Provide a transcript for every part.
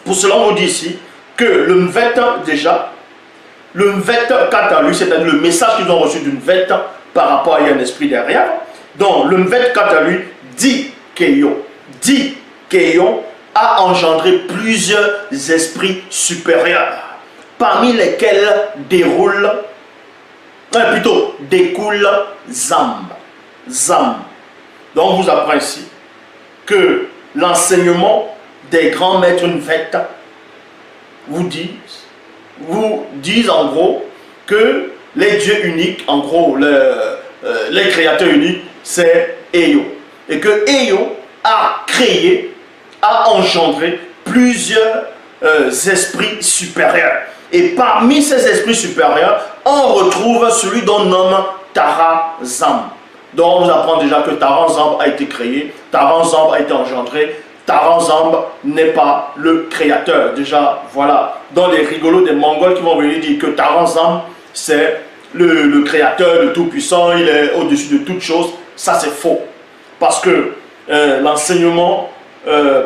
Pour cela, on vous dit ici que le Mvet, déjà, le Mvet, quant à lui, c'est-à-dire le message qu'ils ont reçu d'une Mvet par rapport à un esprit derrière. Donc, le Mvet, quant à lui, dit qu'Eyon a engendré plusieurs esprits supérieurs, parmi lesquels découle Zamb. Donc, on vous apprend ici que l'enseignement des grands maîtres Mvet vous disent en gros que les dieux uniques, en gros, les créateurs uniques, c'est Eyo. Et que Eyo a engendré plusieurs esprits supérieurs. Et parmi ces esprits supérieurs, on retrouve celui dont nomme Tara Zamb. Donc on vous apprend déjà que Taran Zamb a été créé, Taran Zamb a été engendré. Taran Zamb n'est pas le créateur. Déjà, voilà. Dans les rigolos des Mongols qui vont venir dire que Taran Zamb, c'est le créateur, le tout-puissant, il est au-dessus de toute chose. Ça, c'est faux. Parce que l'enseignement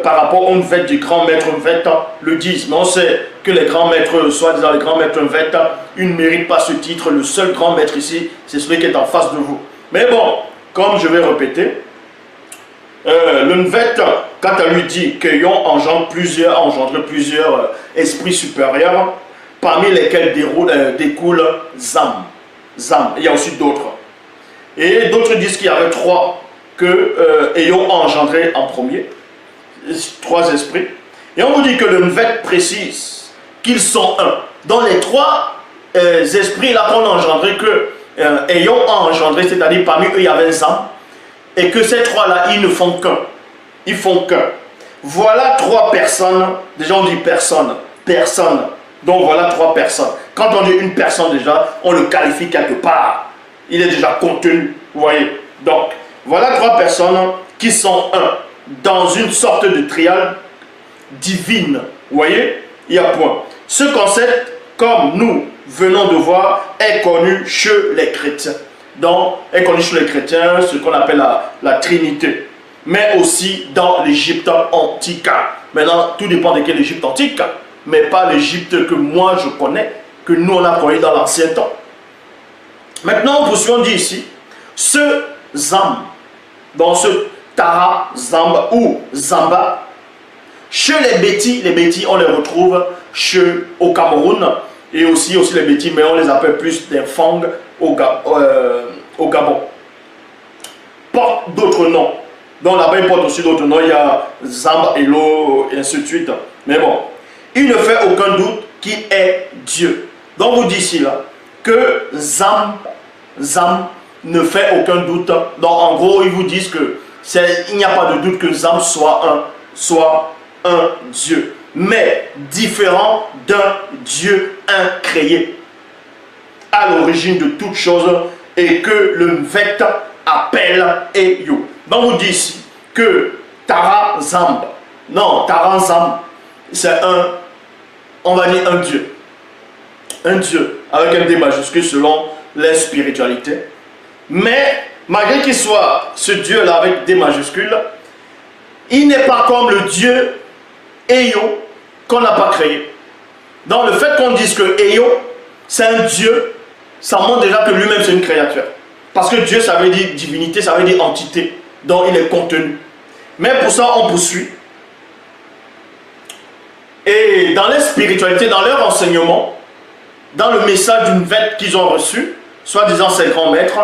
par rapport au Mvet du grand maître Mvet le disent. Mais on sait que les grands maîtres, soi-disant les grands maîtres Mvet, ils ne méritent pas ce titre. Le seul grand maître ici, c'est celui qui est en face de vous. Mais bon, comme je vais répéter, le Mvet, quand elle lui dit qu'Eyon engendré plusieurs esprits supérieurs, parmi lesquels découle Zamb. Il y a aussi d'autres. Et d'autres disent qu'il y avait 3 que Eyon a engendré en premier. 3 esprits. Et on vous dit que le Mvet précise qu'ils sont un. Dans les 3 esprits là qu'on a engendré, que Eyon a engendré, c'est-à-dire parmi eux il y avait Zamb, et que ces 3 là ils ne font qu'un. Ils font qu'un. Voilà 3 personnes. Déjà on dit personne. Donc voilà 3 personnes. Quand on dit une personne déjà, on le qualifie quelque part. Il est déjà contenu. Vous voyez. Donc voilà 3 personnes qui sont un. Dans une sorte de triade divine. Vous voyez, il y a point. Ce concept, comme nous venons de voir, est connu chez les chrétiens. Donc, est connu chez les chrétiens, ce qu'on appelle la Trinité. Mais aussi dans l'Égypte antique. Maintenant, tout dépend de quel Égypte antique, mais pas l'Égypte que moi je connais, que nous on a connu dans l'ancien temps. Maintenant, poursuivons, on dit ici, ce Zamb, dans ce Tara Zamb ou Zamba, chez les Bétis on les retrouve au Cameroun et aussi les Bétis, mais on les appelle plus des Fang au Gabon. Portent d'autres noms. Donc là-bas ils portent aussi d'autres noms, il y a Zamb, Elo et ainsi de suite. Mais bon, il ne fait aucun doute qui est Dieu. Donc vous dites ici là que Zamb ne fait aucun doute. Donc en gros ils vous disent que il n'y a pas de doute que Zamb soit un Dieu, mais différent d'un Dieu incréé, à l'origine de toutes choses, et que le Mvet appelle Eyo. Donc vous dit ici que Taran Zamb, c'est on va dire un Dieu. Un Dieu, avec un D majuscule selon les spiritualités. Mais malgré qu'il soit ce Dieu-là avec des majuscules, il n'est pas comme le Dieu Eyo qu'on n'a pas créé. Donc le fait qu'on dise que Eyo, c'est un Dieu, ça montre déjà que lui-même c'est une créature. Parce que Dieu, ça veut dire divinité, ça veut dire entité. Donc il est contenu. Mais pour ça, on poursuit. Et dans les spiritualités, dans leur enseignement, dans le message d'une Mvet qu'ils ont reçu, soi-disant ces grands maîtres,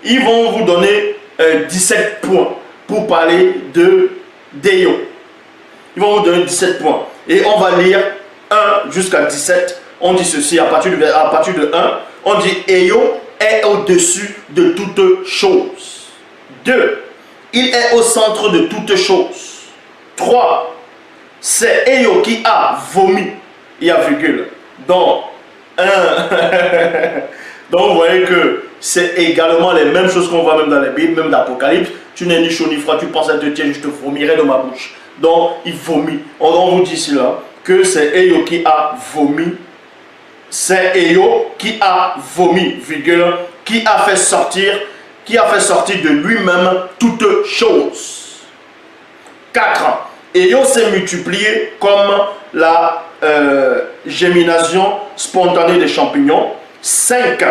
ils vont vous donner 17 points pour parler d'Eyo. Ils vont vous donner 17 points. Et on va lire 1 jusqu'à 17. On dit ceci à partir de 1. On dit Eyo est au-dessus de toutes choses. 2. Il est au centre de toutes choses. 3. C'est Eyo qui a vomi. Il y a virgule. Donc, 1. Donc vous voyez que c'est également les mêmes choses qu'on voit même dans la Bible, même dans l'Apocalypse. Tu n'es ni chaud ni froid, tu penses à te tiens, je te vomirai dans ma bouche. Donc il vomit. On vous dit ici là que c'est Eyo qui a vomi. C'est Eyo qui a vomi, virgule, qui a fait sortir de lui-même toutes choses. 4. Eyo s'est multiplié comme la gémination spontanée des champignons. 5.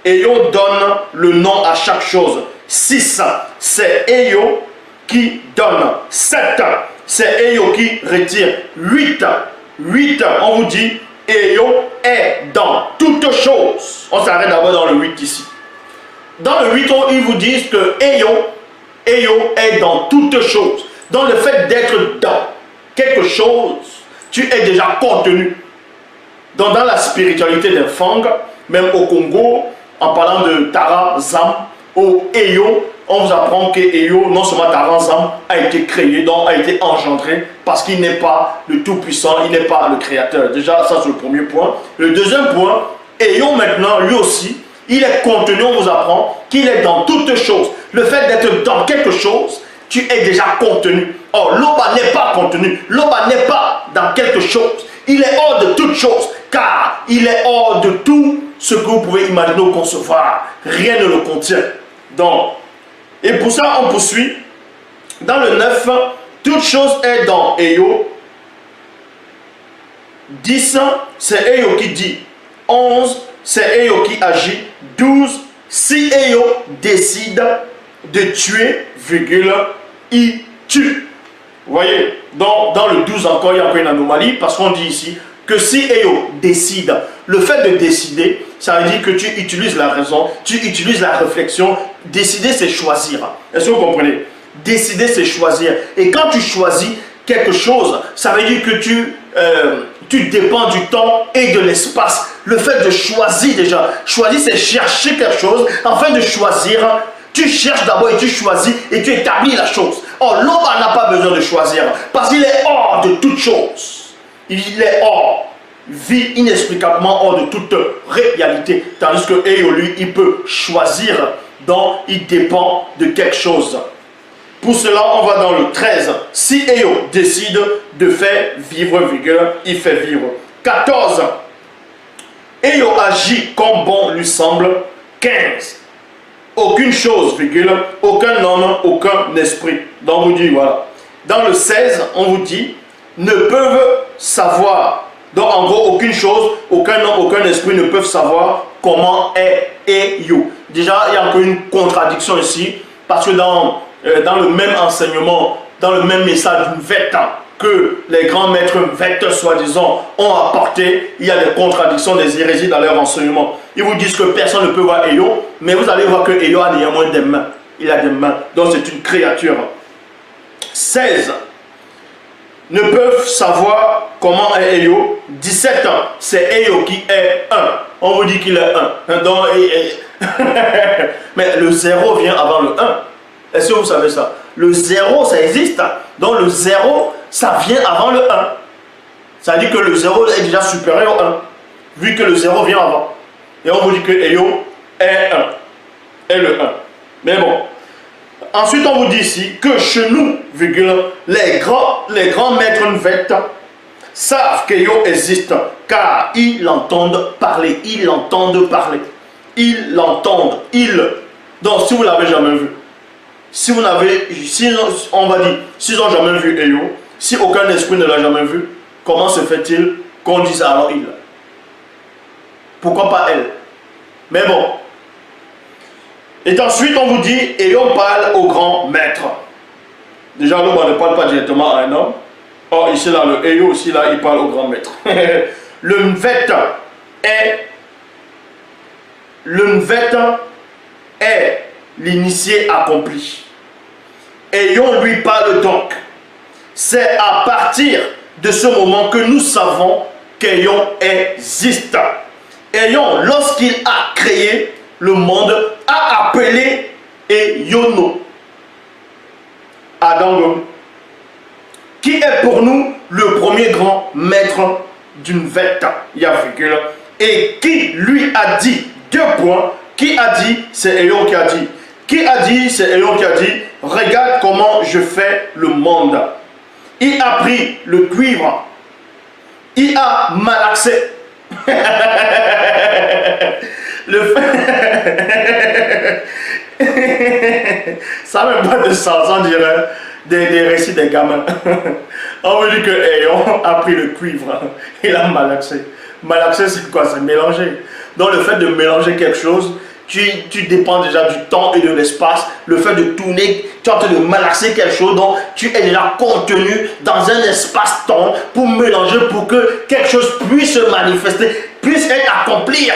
Eyo donne le nom à chaque chose. 6. C'est Eyo qui donne. 7. C'est Eyo qui retire. 8. On vous dit, Eyo est dans toutes choses. On s'arrête d'abord dans le 8 ici. Dans le 8, ils vous disent que Eyo est dans toutes choses. Dans le fait d'être dans quelque chose, tu es déjà contenu. Donc dans la spiritualité des Fang, même au Congo, en parlant de Tara Zam, au Eyo, on vous apprend que Eyo, non seulement Tara Zam, a été créé, donc a été engendré, parce qu'il n'est pas le tout-puissant, il n'est pas le créateur. Déjà, ça c'est le premier point. Le deuxième point, Eyo maintenant, lui aussi, il est contenu, on vous apprend qu'il est dans toutes choses. Le fait d'être dans quelque chose, tu es déjà contenu. Or, Loba n'est pas contenu. Loba n'est pas dans quelque chose. Il est hors de toute chose, car il est hors de tout ce que vous pouvez imaginer ou concevoir. Rien ne le contient. Donc, et pour ça, on poursuit. Dans le 9, toute chose est dans Eyo. 10, c'est Eyo qui dit. 11, c'est Eyo qui agit. 12, si Eyo décide de tuer, virgule, il tue. Vous voyez, dans le 12 encore, il y a encore une anomalie, parce qu'on dit ici que si Eyo décide, le fait de décider, ça veut dire que tu utilises la raison, tu utilises la réflexion. Décider, c'est choisir. Est-ce que vous comprenez? Décider, c'est choisir. Et quand tu choisis quelque chose, ça veut dire que tu dépends du temps et de l'espace. Le fait de choisir déjà, choisir, c'est chercher quelque chose. Afin de choisir, tu cherches d'abord et tu choisis et tu établis la chose. Or, l'homme n'a pas besoin de choisir parce qu'il est hors de toute chose. Il est hors, vit inexplicablement hors de toute réalité. Tandis que Eyo, lui, il peut choisir, donc il dépend de quelque chose. Pour cela, on va dans le 13. Si Eyo décide de faire vivre, virgule, il fait vivre. 14. Eyo agit comme bon lui semble. 15. Aucune chose, virgule, aucun homme, aucun esprit. Donc on vous dit, voilà. Dans le 16, on vous dit, ne peuvent savoir. Donc en gros, aucune chose, aucun homme, aucun esprit ne peuvent savoir comment est Eyo. Déjà, il y a encore une contradiction ici, parce que dans le même enseignement, dans le même message d'une vête que les grands maîtres vêtes, soi-disant, ont apporté, il y a des contradictions, des hérésies dans leur enseignement. Ils vous disent que personne ne peut voir Eyo, mais vous allez voir que Eyo a néanmoins des mains. Il a des mains, donc c'est une créature. 16. Ne peuvent savoir comment est Eyo. 17 ans, c'est Eyo qui est 1. On vous dit qu'il est 1. Donc, mais le 0 vient avant le 1. Est-ce que vous savez ça? Le 0, ça existe. Donc le 0, ça vient avant le 1. Ça veut dire que le 0 est déjà supérieur au 1. Vu que le 0 vient avant. Et on vous dit que Eyo est 1. Est le 1. Mais bon. Ensuite, on vous dit ici que chez nous, virgule, les grands maîtres Nvet savent qu'Eyo existe. Car ils l'entendent parler. Ils l'entendent parler. Ils l'entendent. Donc si vous ne l'avez jamais vu. Si vous n'avez, on va dire, s'ils n'ont jamais vu Eyo, si aucun esprit ne l'a jamais vu, comment se fait-il qu'on dise alors il? Pourquoi pas elle? Mais bon. Et ensuite on vous dit, Eyo parle au grand maître. Déjà l'homme ne parle pas directement à un homme. Or ici là, le Eyo aussi là, il parle au grand maître. Le Nvet est l'initié accompli. Eyo lui parle donc. C'est à partir de ce moment que nous savons qu'Eyo existe. Eyo, lorsqu'il a créé le monde, a appelé Eyono, Adam, qui est pour nous le premier grand maître d'une vête, et qui lui a dit, 2 points, qui a dit, c'est Eyo qui a dit. Qui a dit, c'est Eyo qui a dit, regarde comment je fais le monde. Il a pris le cuivre, il a malaxé. Ça n'a même pas de sens, on dirait. des récits des gamins. On me dit que Ayons a pris le cuivre, il a malaxé. Malaxer, c'est quoi? C'est mélanger. Donc le fait de mélanger quelque chose, tu dépends déjà du temps et de l'espace. Le fait de tourner, tu es en train de malaxer quelque chose, donc tu es déjà contenu dans un espace-temps pour mélanger, pour que quelque chose puisse se manifester, puisse être accompli.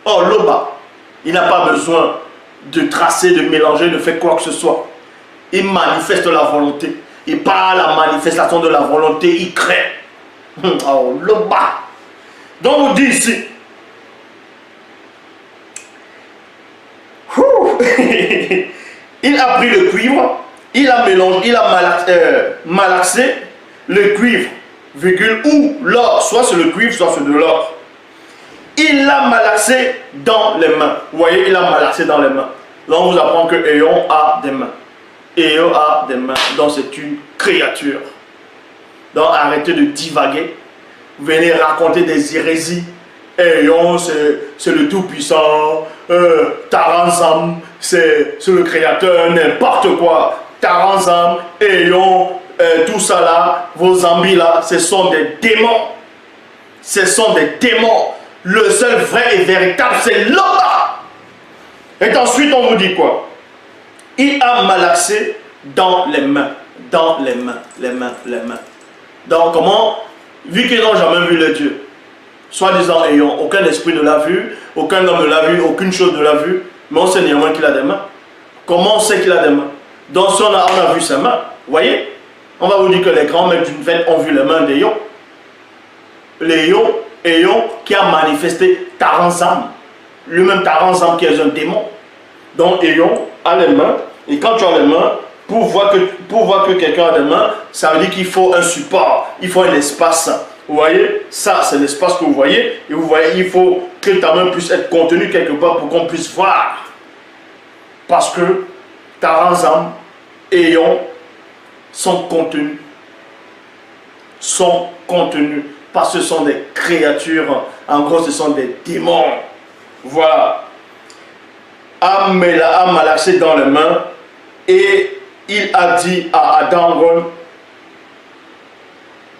Or, Loba, il n'a pas besoin de tracer, de mélanger, de faire quoi que ce soit. Il manifeste la volonté. Et par la manifestation de la volonté, il crée. Oh, Loba. Donc, on dit ici. Il a pris le cuivre, il a mélangé, il a malaxé le cuivre, virgule, ou l'or, soit c'est le cuivre, soit c'est de l'or. Il l'a malaxé dans les mains. Vous voyez, il l'a malaxé dans les mains. Là, on vous apprend que Ayons a des mains. Ayons a des mains. Donc, c'est une créature. Donc, arrêtez de divaguer. Venez raconter des hérésies. Ayons, c'est le Tout-Puissant. Taranzam, c'est le Créateur. N'importe quoi. Taranzam, Ayons, tout ça là, vos zombies là, ce sont des démons. Ce sont des démons. Le seul vrai et véritable, c'est Loba. Et ensuite, on vous dit quoi? Il a malaxé dans les mains. Dans les mains, les mains, les mains. Donc, comment? Vu qu'ils n'ont jamais vu le Dieu, soi-disant ayant aucun esprit ne l'a vu, aucun homme ne l'a vu, aucune chose ne l'a vu, mais on sait néanmoins qu'il a des mains. Comment on sait qu'il a des mains? Donc, si on a vu ses mains, vous voyez? On va vous dire que les grands maîtres d'une fête ont vu les mains d'Ayons. Ayons qui a manifesté Taranzam. Lui-même Taranzam qui est un démon. Donc Ayons a les mains. Et quand tu as les mains, pour voir que quelqu'un a des mains, ça veut dire qu'il faut un support. Il faut un espace. Vous voyez? Ça, c'est l'espace que vous voyez. Et vous voyez, il faut que ta main puisse être contenue quelque part pour qu'on puisse voir. Parce que Taranzam, Ayons sont contenus. Sont contenus. Parce que ce sont des créatures, en gros ce sont des démons. Voilà. A malaxé dans les mains et il a dit à Adangon,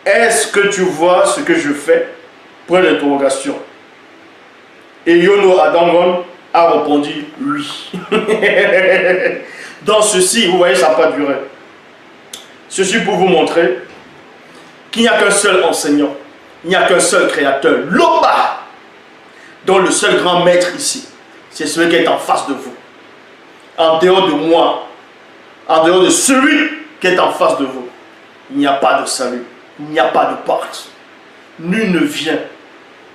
est-ce que tu vois ce que je fais? Point d'interrogation. Et Yono Adangon a répondu oui. Dans ceci, vous voyez, ça n'a pas duré. Ceci pour vous montrer qu'il n'y a qu'un seul enseignant. Il n'y a qu'un seul créateur, Loba, dont le seul grand maître ici, c'est celui qui est en face de vous. En dehors de moi, en dehors de celui qui est en face de vous, il n'y a pas de salut, il n'y a pas de porte. Nul ne vient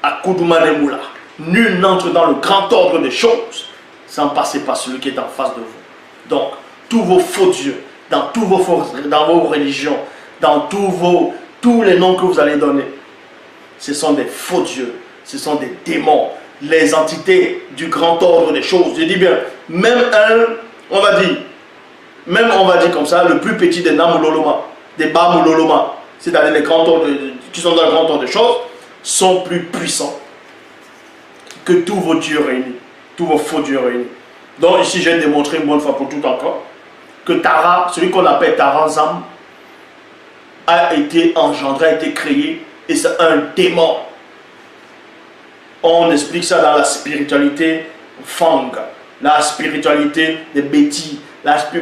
à Koudouma-Nemoula, nul n'entre dans le grand ordre des choses sans passer par celui qui est en face de vous. Donc, tous vos faux dieux, dans vos religions, dans tous les noms que vous allez donner, ce sont des faux dieux, ce sont des démons, les entités du grand ordre des choses. Je dis bien, même on va dire comme ça, le plus petit des Namuloloma, des Bamuloloma, c'est-à-dire les grands ordres qui sont dans le grand ordre des choses, sont plus puissants que tous vos dieux réunis, tous vos faux dieux réunis. Donc ici, j'ai démontré une bonne fois pour tout encore que Tara, celui qu'on appelle Taranzam, a été engendré, a été créé. Et c'est un démon. On explique ça dans la spiritualité Fang, la spiritualité des Bétis.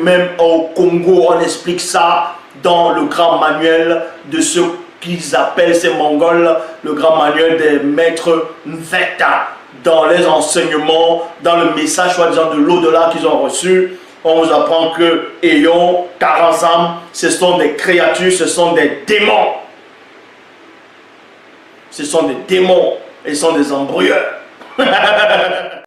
Même au Congo, on explique ça dans le grand manuel de ce qu'ils appellent ces Mongols, le grand manuel des maîtres Nveta. Dans les enseignements, dans le message soi-disant de l'au-delà qu'ils ont reçu, on vous apprend que Ayons, Taranzam, ce sont des créatures, ce sont des démons. Ce sont des démons et ce sont des embrouilleurs.